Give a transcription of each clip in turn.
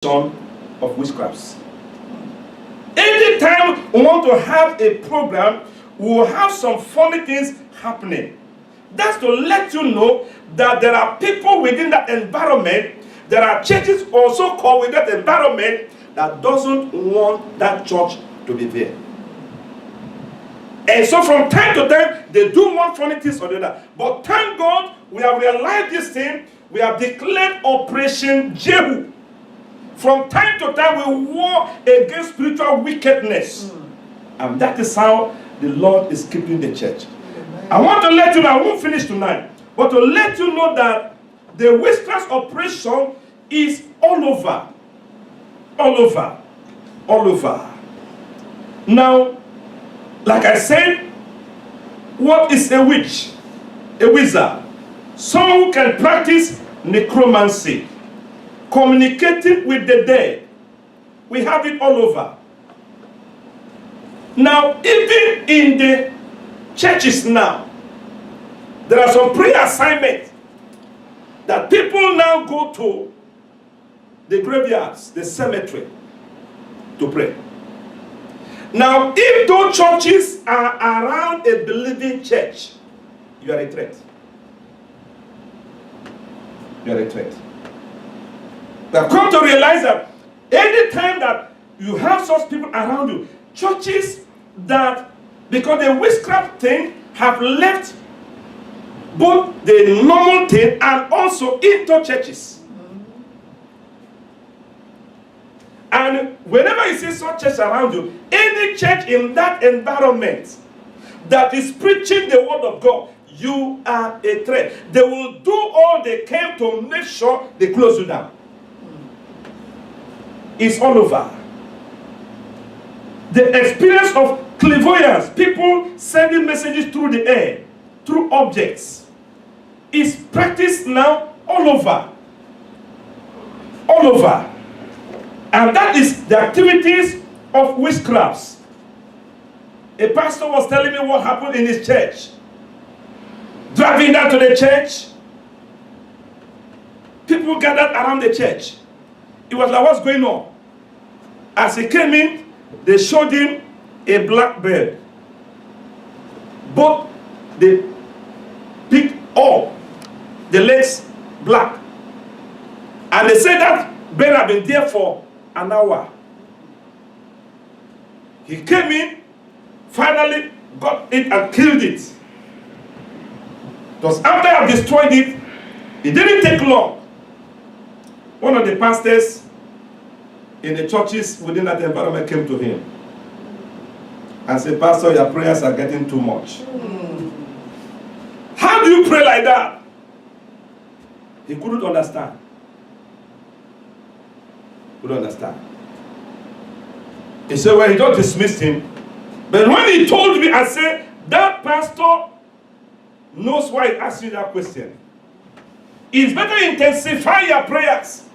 of witchcrafts. Anytime we want to have a program, we will have some funny things happening. That's to let you know that there are people within that environment, there are churches also called with that environment that doesn't want that church to be there. And so from time to time, they do want funny things or the other. But thank God, we have realized this thing. We have declared Operation Jehu. From time to time, we war against spiritual wickedness. And that is how the Lord is keeping the church. I want to let you know, I won't finish tonight, but to let you know that the witchcraft operation is all over. All over. All over. Now, like I said, what is a witch? A wizard. Someone who can practice necromancy, communicating with the dead. We have it all over. Now, even in the churches now, there are some prayer assignments that people now go to the graveyards, the cemetery, to pray. Now, if those churches are around a believing church, you are a threat. You are a threat. We have come to realize that any time that you have such people around you, churches that, because the witchcraft thing, have left both the normal thing and also into churches. And whenever you see such church around you, any church in that environment that is preaching the word of God, you are a threat. They will do all they can to make sure they close you down. It's all over. The experience of clairvoyance, people sending messages through the air, through objects, is practiced now all over. All over. And that is the activities of witchcrafts. A pastor was telling me what happened in his church. Driving down to the church, people gathered around the church. It was like, what's going on? As he came in, they showed him a black bird. Both they picked up the legs black. And they said that bird had been there for an hour. He came in, finally got it and killed it. Because after I have destroyed it, it didn't take long. One of the pastors in the churches within that environment came to him and said, Pastor, your prayers are getting too much. How do you pray like that? He couldn't understand. Couldn't understand. He said, well, he just dismissed him. But when he told me, I said, that pastor knows why he asked you that question. It's better to intensify your prayers.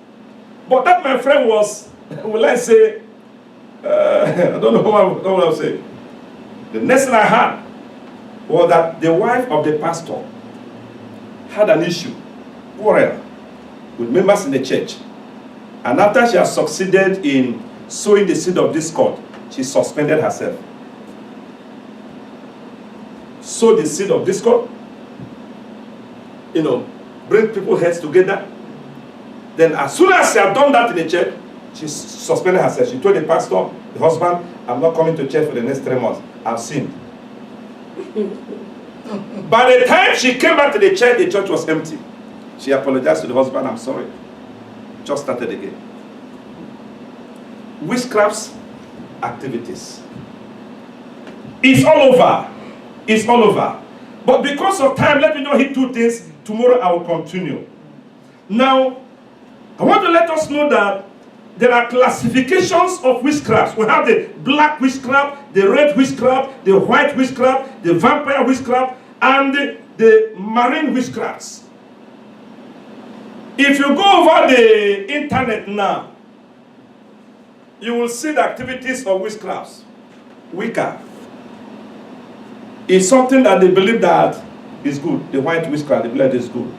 But that, my friend, was, will I say, I don't know what I'll say. The next thing I heard was that the wife of the pastor had an issue, quarrel, with members in the church. And after she has succeeded in sowing the seed of discord, she suspended herself. Sow the seed of discord, bring people's heads together. Then as soon as she had done that in the church, she suspended herself. She told the pastor, the husband, I'm not coming to church for the next 3 months. I've sinned. By the time she came back to the church was empty. She apologized to the husband, I'm sorry. Just started again. Witchcraft's activities. It's all over. It's all over. But because of time, let me not hit 2 things. Tomorrow I will continue. Now, I want to let us know that there are classifications of witchcraft. We have the black witchcraft, the red witchcraft, the white witchcraft, the vampire witchcraft, and the marine witchcrafts. If you go over the internet now, you will see the activities of witchcrafts. Wicca is something that they believe that is good. The white witchcraft, they believe is good.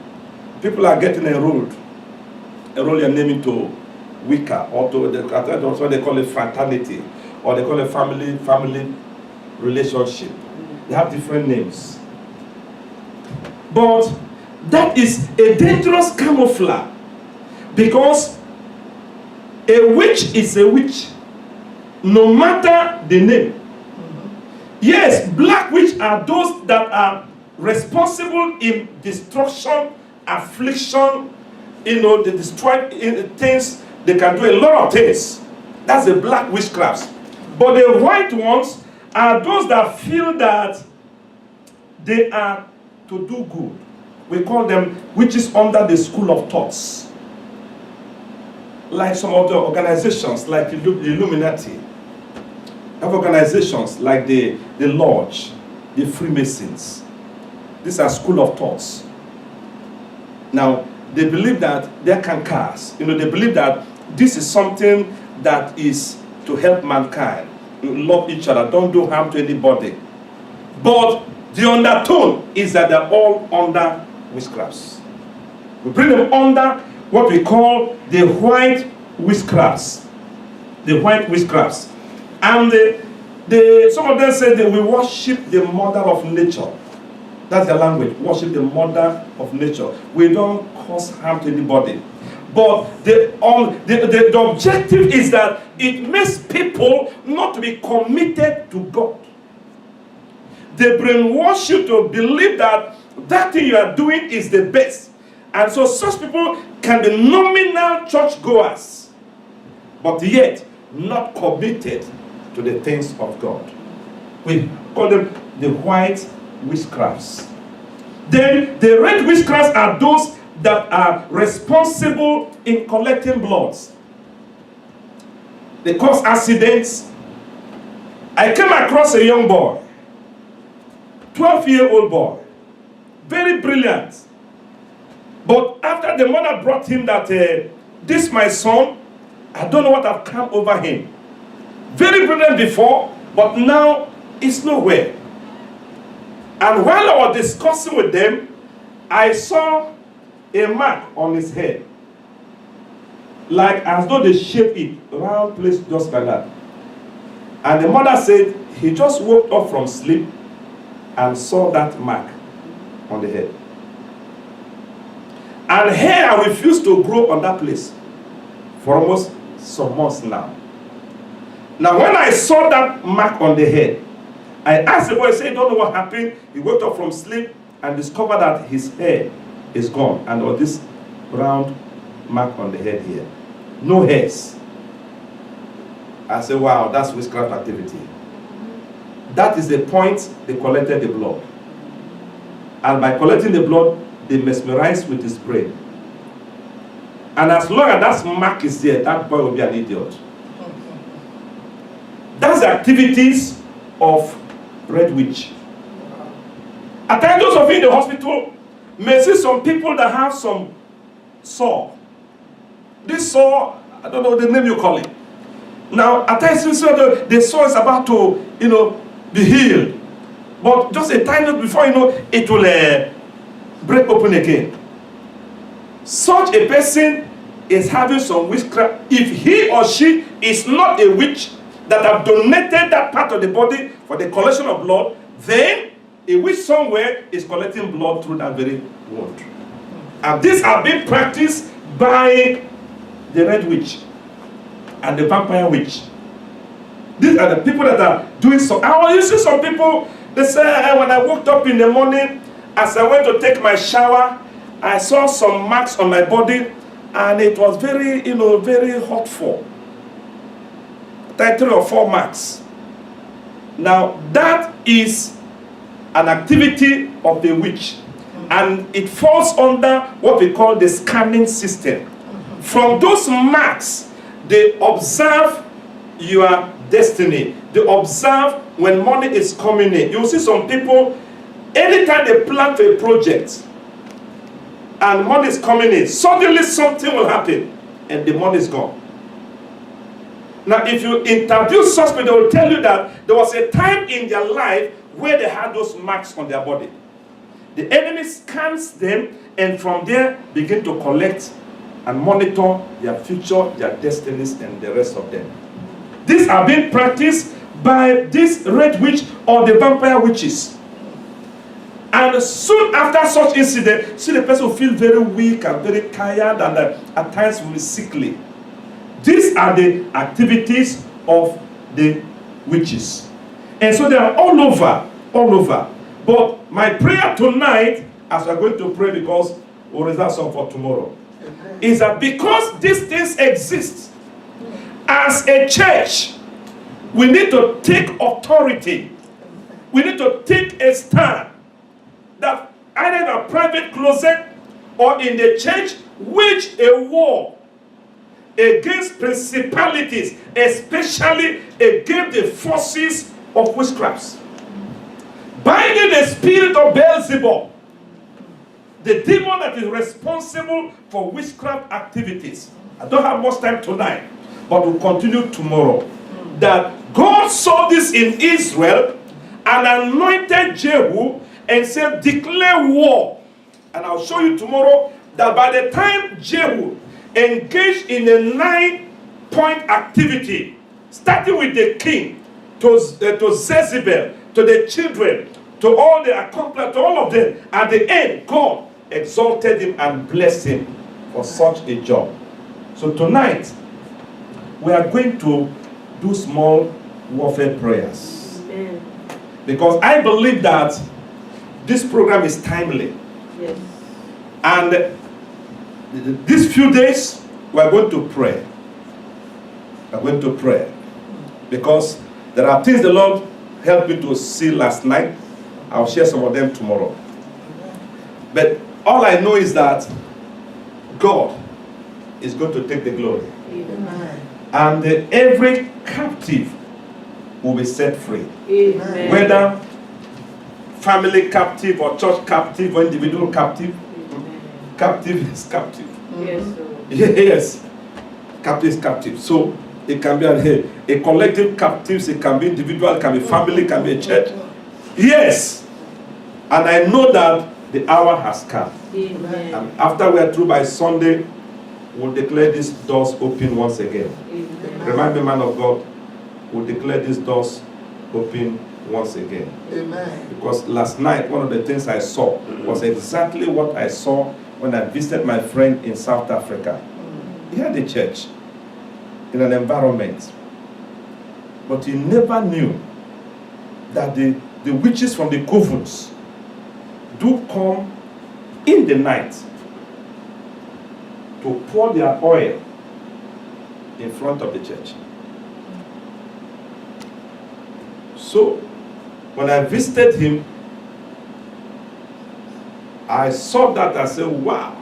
People are getting enrolled your name into Wicca, or that's what they call it fraternity, or they call it family relationship. They have different names. But that is a dangerous camouflage, because a witch is a witch, no matter the name. Yes, black witch are those that are responsible in destruction, affliction, they destroy things, they can do a lot of things. That's the black witchcrafts. But the white ones are those that feel that they are to do good. We call them witches under the school of thoughts. Like some of the organizations, like the Illuminati, have organizations like the Lodge, the Freemasons. These are school of thoughts. Now, they believe that they're cancers. They believe that this is something that is to help mankind. You love each other, don't do harm to anybody. But the undertone is that they're all under witchcrafts. We bring them under what we call the white witchcrafts. The white witchcrafts. And some of them say they will worship the mother of nature. That's their language. Worship the mother of nature. We don't cause harm to anybody. But the objective is that it makes people not to be committed to God. They brainwash you to believe that that thing you are doing is the best. And so such people can be nominal churchgoers, but yet not committed to the things of God. We call them the white witchcrafts. Then the red witchcrafts are those that are responsible in collecting bloods. They cause accidents. I came across a young boy, 12-year-old boy, very brilliant. But after the mother brought him that, this my son, I don't know what have come over him. Very brilliant before, but now it's nowhere. And while I was discussing with them, I saw a mark on his head, like as though they shaped it, round place just like that. And the mother said he just woke up from sleep and saw that mark on the head. And hair refused to grow on that place for almost some months now. Now when I saw that mark on the head, I asked the boy, I said, don't know what happened. He woke up from sleep and discovered that his hair is gone. And there was this round mark on the head here. No hairs. I said, wow, that's witchcraft activity. That is the point they collected the blood. And by collecting the blood, they mesmerized with his brain. And as long as that mark is there, that boy will be an idiot. That's the activities of red witch. At times, those of you in the hospital may see some people that have some sore. This sore, I don't know the name you call it. Now, at times you see the sore is about to, be healed. But just a tiny bit before it will break open again. Such a person is having some witchcraft. If he or she is not a witch that have donated that part of the body for the collection of blood, then a witch somewhere is collecting blood through that very wound. And these are being practiced by the red witch and the vampire witch. These are the people that are doing so. You see some people, they say, when I woke up in the morning, as I went to take my shower, I saw some marks on my body, and it was very, very hurtful. 3 or 4 marks. Now, that is an activity of the witch, and it falls under what we call the scanning system. From those marks, they observe your destiny. They observe when money is coming in. You see some people, anytime they plan for a project and money is coming in, suddenly something will happen and the money is gone. Now, if you interview such people, they will tell you that there was a time in their life where they had those marks on their body. The enemy scans them and from there begin to collect and monitor their future, their destinies, and the rest of them. These are being practiced by this red witch or the vampire witches. And soon after such incident, see the person will feel very weak and very tired, and at times will be sickly. These are the activities of the witches. And so they are all over, all over. But my prayer tonight, as we are going to pray, because we'll reserve some for tomorrow, is that because these things exist, as a church, we need to take authority. We need to take a stand that either in a private closet or in the church, wage a war against principalities, especially against the forces of witchcraft. Binding the spirit of Beelzebub, the demon that is responsible for witchcraft activities. I don't have much time tonight, but we'll continue tomorrow. That God saw this in Israel and anointed Jehu and said, declare war. And I'll show you tomorrow that by the time Jehu engaged in a 9-point activity, starting with the king, to Jezebel, to the children, to all the accomplices, to all of them, at the end, God exalted him and blessed him for such a job. So tonight, we are going to do small warfare prayers. Amen. Because I believe that this program is timely. Yes. And these few days, we are going to pray. We are going to pray. Because there are things the Lord helped me to see last night. I'll share some of them tomorrow. But all I know is that God is going to take the glory. Amen. And every captive will be set free. Amen. Whether family captive or church captive or individual captive. Amen. Captive is captive. Yes. Yes. Captive is captive. So it can be a collective captive, it can be individual, it can be family, it can be a church. Yes. And I know that the hour has come. Amen. And after we are through by Sunday, we'll declare these doors open once again. Amen. Remind me, man of God, we'll declare these doors open once again. Amen. Because last night, one of the things I saw was exactly what I saw when I visited my friend in South Africa. He had a church in an environment, but he never knew that the witches from the covens do come in the night to pour their oil in front of the church. So when I visited him, I saw that. I said, wow.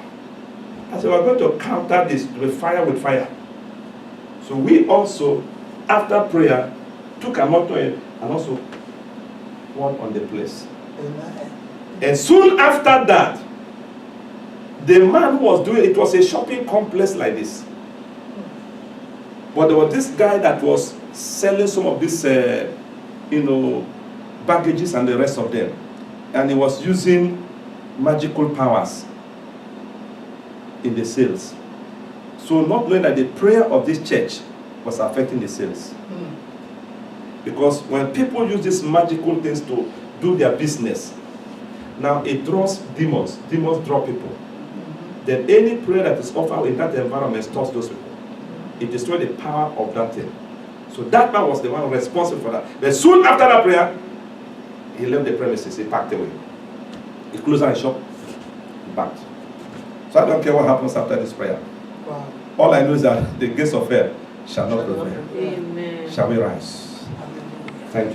I said, we're going to counter this with fire. So we also, after prayer, took an oil and also poured on the place. Amen. And soon after that, the man who was doing it, was a shopping complex like this. But there was this guy that was selling some of these, baggages and the rest of them. And he was using magical powers in the sales. So not knowing that the prayer of this church was affecting the sales. Because when people use these magical things to do their business, now it draws demons. Demons draw people. Then any prayer that is offered in that environment stops those people. It destroys the power of that thing. So that man was the one responsible for that. But soon after that prayer, he left the premises. He packed away. He closed his shop. He packed. So I don't care what happens after this prayer. Wow. All I know is that the gates of hell shall not prevail. Amen. Shall we rise? Amen. Thank you.